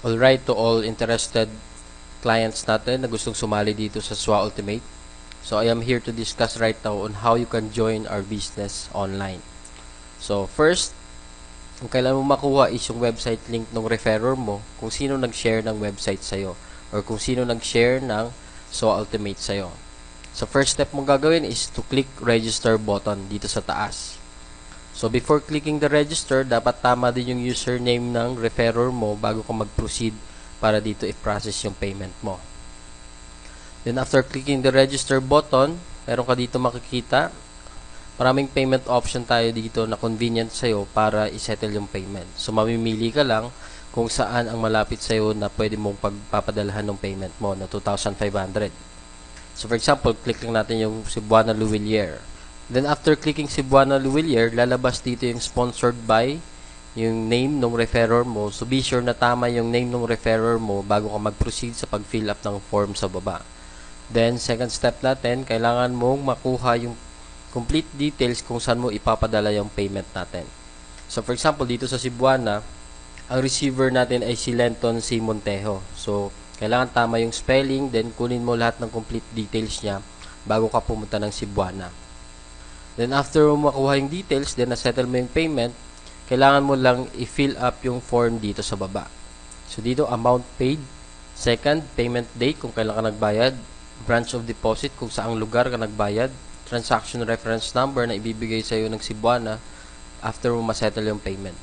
Alright, to all interested clients natin na gustong sumali dito sa SWA Ultimate. So I am here to discuss right now on how you can join our business online. So first, kung kailan mo makuha is yung website link ng referrer mo, kung sino nag-share ng website sa'yo, or kung sino nag-share ng SWA Ultimate sa'yo. So first step mong gagawin is to click register button dito sa taas. So before clicking the register, dapat tama din yung username ng referrer mo bago ka mag-proceed para dito i-process yung payment mo. Then after clicking the register button, meron ka dito makikita, maraming payment option tayo dito na convenient sa'yo para i-settle yung payment. So mamimili ka lang kung saan ang malapit sa'yo na pwede mong pagpapadalahan ng payment mo na 2,500. So for example, click lang natin yung Cebuana Luwilier. Then after clicking Cebuana Luwilier, lalabas dito yung sponsored by, yung name ng referrer mo. So be sure na tama yung name ng referrer mo bago ka mag-proceed sa pag-fill up ng form sa baba. Then second step natin, kailangan mong makuha yung complete details kung saan mo ipapadala yung payment natin. So for example, dito sa Cebuana, ang receiver natin ay si Lenton C. Montejo. So kailangan tama yung spelling, then kunin mo lahat ng complete details niya bago ka pumunta ng Cebuana. Then after mo makuha yung details, then na-settle mo yung payment, kailangan mo lang i-fill up yung form dito sa baba. So dito, amount paid. Second, payment date kung kailan ka nagbayad. Branch of deposit kung saang lugar ka nagbayad. Transaction reference number na ibibigay sa iyo ng Cebuana after mo ma-settle yung payment.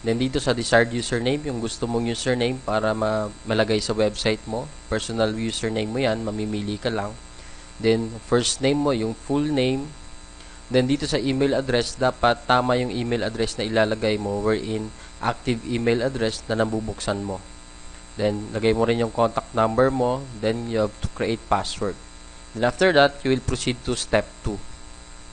Then dito sa desired username, yung gusto mong username para malagay sa website mo. Personal username mo yan, mamimili ka lang. Then first name mo, yung full name. Then dito sa email address, dapat tama yung email address na ilalagay mo wherein active email address na nabubuksan mo. Then lagay mo rin yung contact number mo, then you have to create password. Then after that, you will proceed to step 2.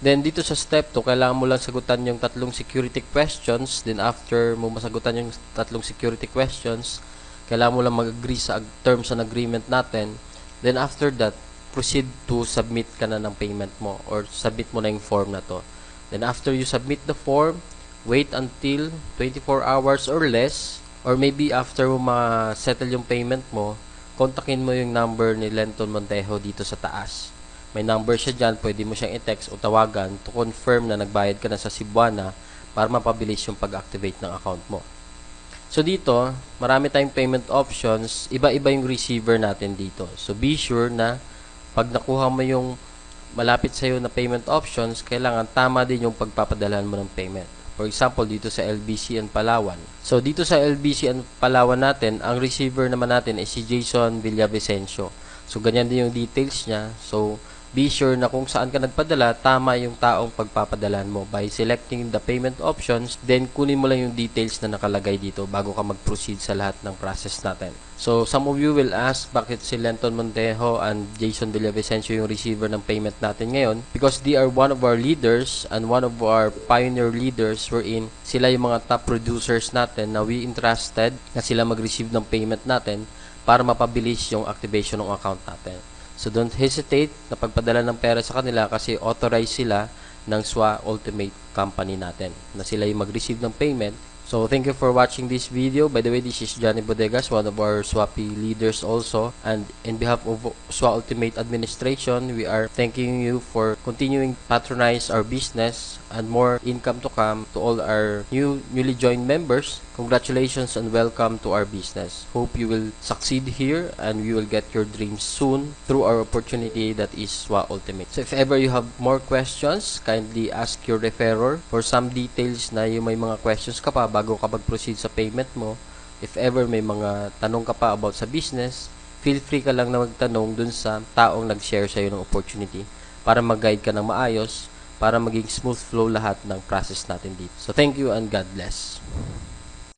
Then dito sa step 2, kailangan mo lang sagutan yung tatlong security questions. Then after mo masagutan yung tatlong security questions, kailangan mo lang mag-agree sa terms and agreement natin. Then after that, proceed to submit ka na ng payment mo or submit mo na yung form na to. Then after you submit the form, wait until 24 hours or less, or maybe after mo ma-settle yung payment mo, kontakin mo yung number ni Lenton Montejo dito sa taas. May number siya dyan, pwede mo siyang i-text o tawagan to confirm na nagbayad ka na sa Cebuana para mapabilis yung pag-activate ng account mo. So dito, marami tayong payment options, iba-iba yung receiver natin dito. So be sure na pag nakuha mo yung malapit sa'yo na payment options, kailangan tama din yung pagpapadalahan mo ng payment. For example, dito sa LBC and Palawan. So, dito sa LBC and Palawan natin, ang receiver naman natin ay si Jason Villavicencio. So, ganyan din yung details niya. So, be sure na kung saan ka nagpadala, tama yung taong pagpapadalahan mo. By selecting the payment options, then kunin mo lang yung details na nakalagay dito bago ka mag-proceed sa lahat ng process natin. So, some of you will ask bakit si Lenton Montejo and Jason Villavicencio yung receiver ng payment natin ngayon? Because they are one of our leaders and one of our pioneer leaders wherein sila yung mga top producers natin na we entrusted na sila mag-receive ng payment natin para mapabilis yung activation ng account natin. So don't hesitate na pagpadala ng pera sa kanila kasi authorized sila ng SWA Ultimate company natin na sila yung mag-receive ng payment. So thank you for watching this video. By the way, this is Johnny Bodegas, one of our SWAPI leaders also. And in behalf of SWA Ultimate Administration, we are thanking you for continuing to patronize our business and more income to come to all our newly joined members. Congratulations and welcome to our business. Hope you will succeed here and we will get your dreams soon through our opportunity that is SWA Ultimate. So if ever you have more questions, kindly ask your referrer for some details na yung may mga questions ka pa bago ka mag-proceed sa payment mo. If ever may mga tanong ka pa about sa business, feel free ka lang na magtanong dun sa taong nag-share sa'yo ng opportunity para mag-guide ka ng maayos para maging smooth flow lahat ng process natin dito. So thank you and God bless.